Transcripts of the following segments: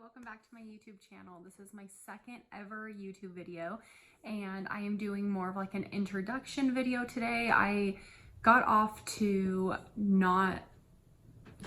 welcome back to my YouTube channel. This is my second ever YouTube video and I am doing more of like an introduction video today. I got off to not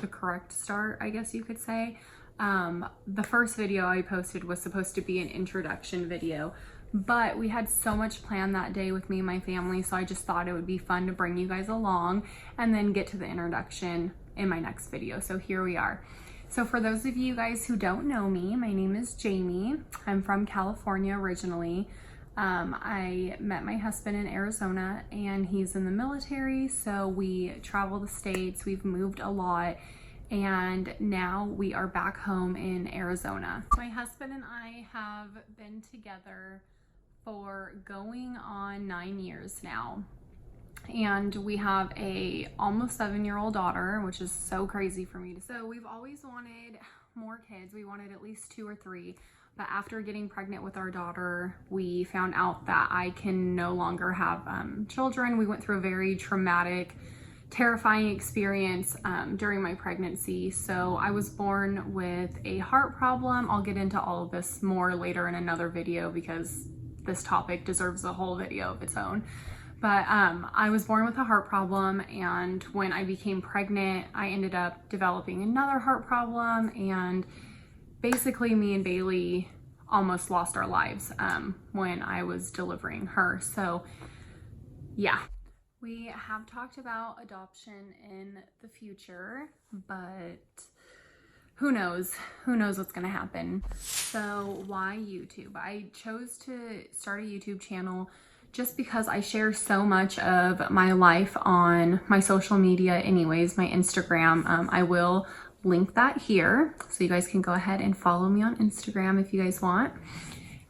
the correct start, I guess you could say. The first video I posted was supposed to be an introduction video, but we had so much planned that day with me and my family, so I just thought it would be fun to bring you guys along and then get to the introduction in my next video. So here we are. So for those of you guys who don't know me, my name is Jamie. I'm from California originally. I met my husband in Arizona and he's in the military, so we travel the states, we've moved a lot, and now we are back home in Arizona. My husband and I have been together for going on 9 years now. And we have a almost 7-year-old daughter, which is so crazy for me to say. So we've always wanted more kids. We wanted at least 2 or 3. But after getting pregnant with our daughter, we found out that I can no longer have children. We went through a very traumatic, terrifying experience during my pregnancy. So I was born with a heart problem. I'll get into all of this more later in another video because this topic deserves a whole video of its own. But I was born with a heart problem, and when I became pregnant, I ended up developing another heart problem, and basically me and Bailey almost lost our lives when I was delivering her. So yeah, we have talked about adoption in the future, but who knows what's gonna happen. So why YouTube? I chose to start a YouTube channel just because I share so much of my life on my social media anyways, my Instagram. I will link that here, so you guys can go ahead and follow me on Instagram if you guys want.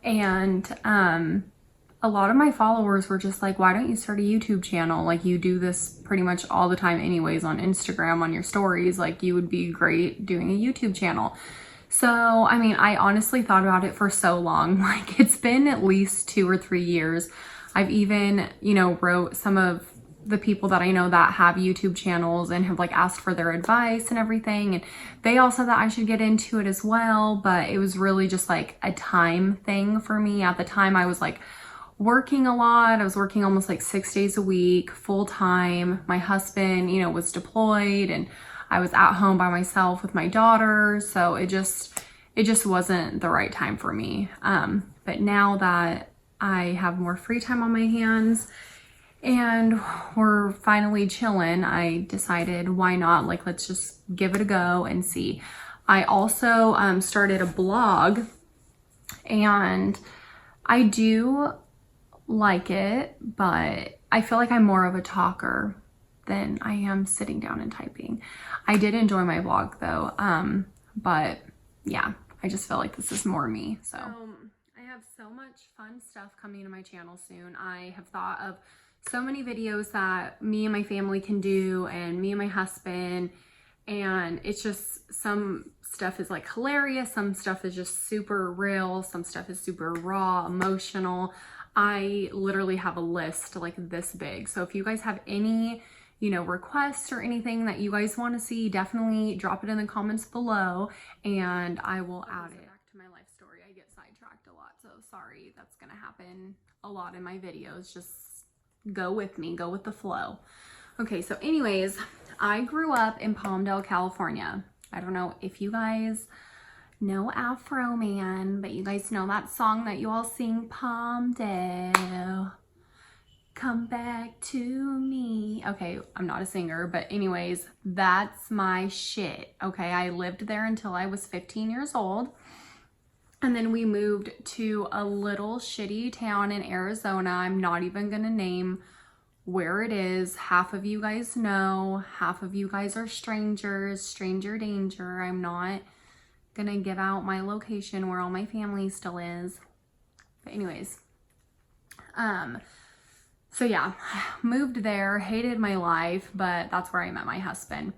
And a lot of my followers were just like, why don't you start a YouTube channel? Like, you do this pretty much all the time anyways on Instagram, on your stories. Like, you would be great doing a YouTube channel. So, I mean, I honestly thought about it for so long. Like, it's been at least 2 or 3 years. I've even, wrote some of the people that I know that have YouTube channels and have like asked for their advice and everything. And they all said that I should get into it as well, but it was really just like a time thing for me. At the time I was like working a lot. I was working almost like 6 days a week, full time. My husband, was deployed and I was at home by myself with my daughter. So it just wasn't the right time for me. But now that I have more free time on my hands and we're finally chilling, I decided why not? Like, let's just give it a go and see. I also started a blog, and I do like it, but I feel like I'm more of a talker than I am sitting down and typing. I did enjoy my blog though, but yeah, I just feel like this is more me. So I have so much fun stuff coming to my channel soon. I have thought of so many videos that me and my family can do, and me and my husband, and it's just, some stuff is like hilarious, some stuff is just super real, some stuff is super raw, emotional. I literally have a list like this big. So if you guys have any requests or anything that you guys want to see, definitely drop it in the comments below and I will add it. Back to my life story. I get sidetracked a lot, so sorry. That's gonna happen a lot in my videos. Just go with me, go with the flow. Okay, so anyways, I grew up in Palmdale, California. I don't know if you guys know Afroman, but you guys know that song that you all sing, Palmdale, come back to me. Okay, I'm not a singer, but anyways, that's my shit. Okay, I lived there until I was 15 years old. And then we moved to a little shitty town in Arizona. I'm not even gonna name where it is. Half of you guys know, half of you guys are strangers, stranger danger. I'm not gonna give out my location where all my family still is. But anyways, so yeah, moved there, hated my life, but that's where I met my husband.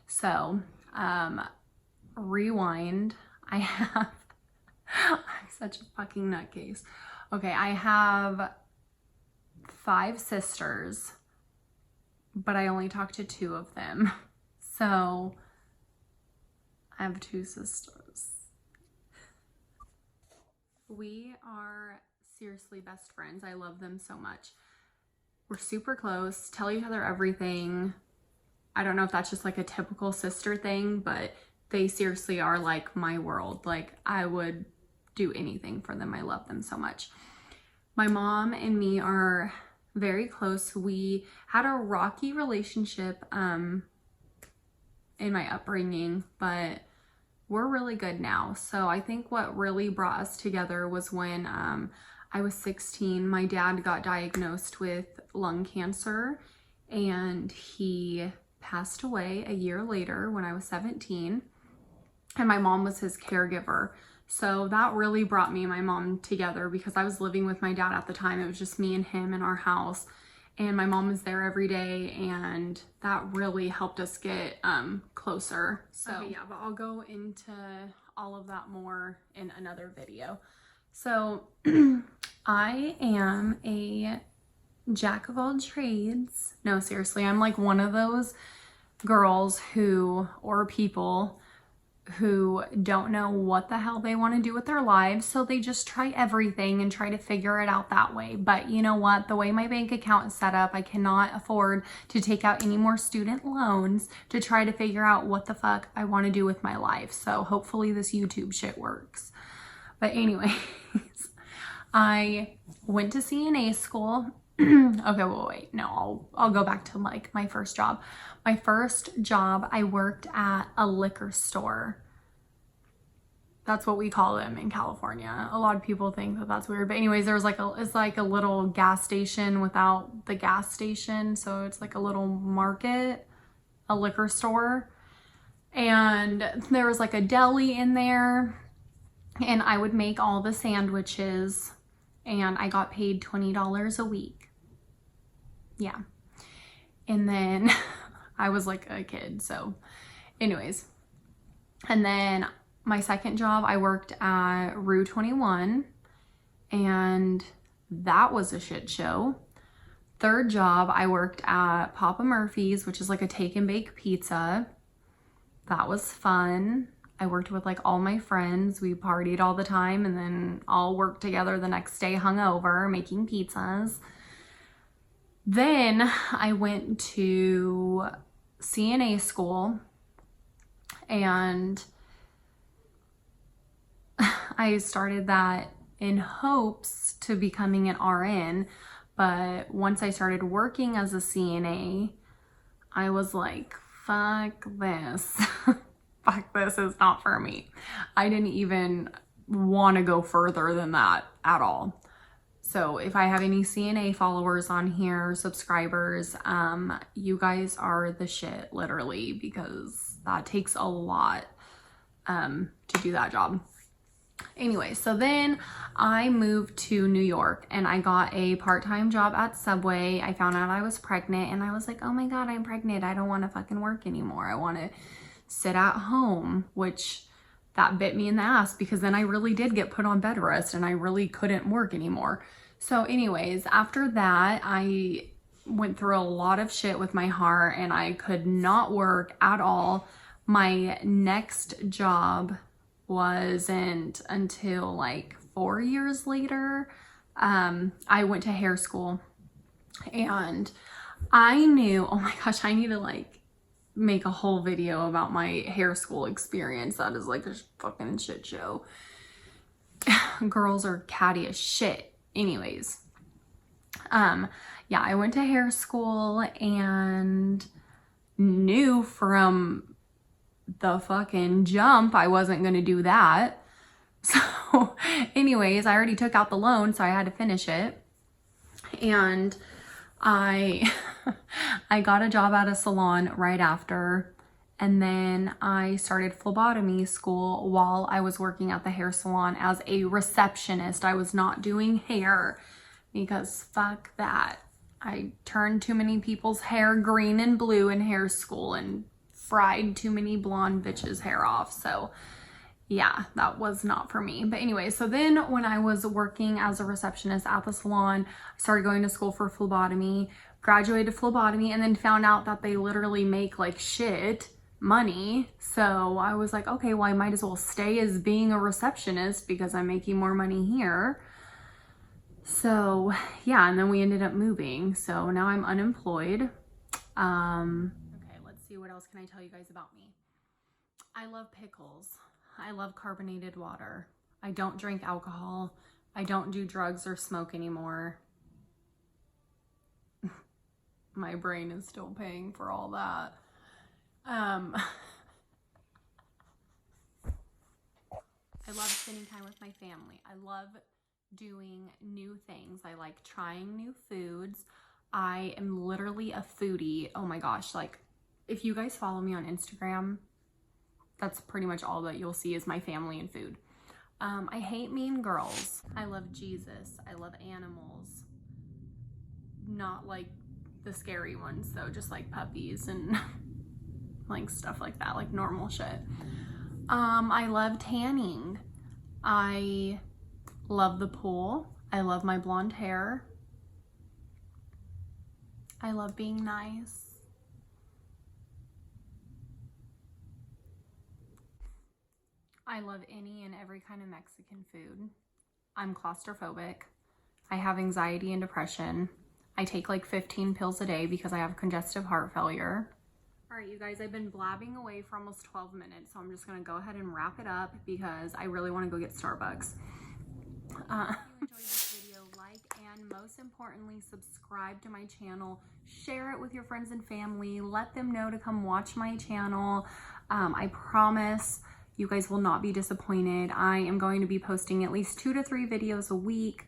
So, rewind, I have, I'm such a fucking nutcase. Okay, I have 5 sisters, but I only talked to 2 of them. So, I have 2 sisters. We are seriously best friends. I love them so much. We're super close, tell each other everything. I don't know if that's just like a typical sister thing, but they seriously are like my world. Like, I would do anything for them. I love them so much. My mom and me are very close. We had a rocky relationship in my upbringing, but we're really good now. So I think what really brought us together was when I was 16, my dad got diagnosed with lung cancer, and he passed away a year later when I was 17, and my mom was his caregiver. So that really brought me and my mom together because I was living with my dad at the time. It was just me and him in our house, and my mom was there every day, and that really helped us get closer. So okay, yeah, but I'll go into all of that more in another video. So I am a jack of all trades. No, seriously, I'm like one of those girls or people who don't know what the hell they want to do with their lives, so they just try everything and try to figure it out that way. But you know what? The way my bank account is set up, I cannot afford to take out any more student loans to try to figure out what the fuck I want to do with my life. So hopefully this YouTube shit works. But anyways, I went to CNA school. Okay, well, wait, no, I'll go back to like my first job. My first job, I worked at a liquor store. That's what we call them in California. A lot of people think that that's weird, but anyways, there was it's like a little gas station without the gas station. So it's like a little market, a liquor store. And there was like a deli in there, and I would make all the sandwiches, and I got paid $20 a week. Yeah. And then I was like a kid, so anyways. And then my second job, I worked at Rue 21, and that was a shit show. Third job, I worked at Papa Murphy's, which is like a take and bake pizza. That was fun. I worked with like all my friends. We partied all the time, and then all worked together the next day hungover making pizzas. Then I went to CNA school, and I started that in hopes to becoming an RN. But once I started working as a CNA, I was like, fuck this. Fuck this is not for me. I didn't even want to go further than that at all. So if I have any CNA followers on here, subscribers, you guys are the shit, literally, because that takes a lot to do that job. Anyway, so then I moved to New York, and I got a part-time job at Subway. I found out I was pregnant, and I was like, oh my God, I'm pregnant. I don't want to fucking work anymore. I want to sit at home, which that bit me in the ass, because then I really did get put on bed rest and I really couldn't work anymore. So anyways, after that, I went through a lot of shit with my heart, and I could not work at all. My next job wasn't until like 4 years later. I went to hair school, and I knew, oh my gosh, I need to like make a whole video about my hair school experience. That is like a fucking shit show. Girls are catty as shit. Anyways, yeah, I went to hair school and knew from the fucking jump I wasn't gonna do that. So anyways, I already took out the loan, so I had to finish it. And I got a job at a salon right after, and then I started phlebotomy school while I was working at the hair salon as a receptionist. I was not doing hair because fuck that. I turned too many people's hair green and blue in hair school and fried too many blonde bitches' hair off. So yeah, that was not for me. But anyway, so then when I was working as a receptionist at the salon, I started going to school for phlebotomy, graduated phlebotomy, and then found out that they literally make like shit. money. So I was like, okay, well, I might as well stay as being a receptionist because I'm making more money here. So yeah, and then we ended up moving. So now I'm unemployed. Okay, let's see, what else can I tell you guys about me? I love pickles. I love carbonated water. I don't drink alcohol. I don't do drugs or smoke anymore. My brain is still paying for all that. I love spending time with my family. I love doing new things. I like trying new foods. I am literally a foodie. Oh my gosh, like if you guys follow me on Instagram, that's pretty much all that you'll see is my family and food. I hate mean girls. I love Jesus. I love animals. Not like the scary ones though, just like puppies and like stuff like that, like normal shit. I love tanning. I love the pool. I love my blonde hair. I love being nice. I love any and every kind of Mexican food. I'm claustrophobic. I have anxiety and depression. I take like 15 pills a day because I have congestive heart failure. All right, you guys, I've been blabbing away for almost 12 minutes, so I'm just gonna go ahead and wrap it up because I really wanna go get Starbucks. If you enjoyed this video, like and most importantly, subscribe to my channel. Share it with your friends and family. Let them know to come watch my channel. I promise you guys will not be disappointed. I am going to be posting at least 2 to 3 videos a week.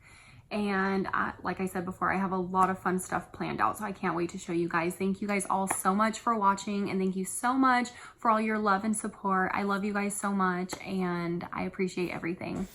And like I said before, I have a lot of fun stuff planned out, so I can't wait to show you guys. Thank you guys all so much for watching, and thank you so much for all your love and support. I love you guys so much, and I appreciate everything.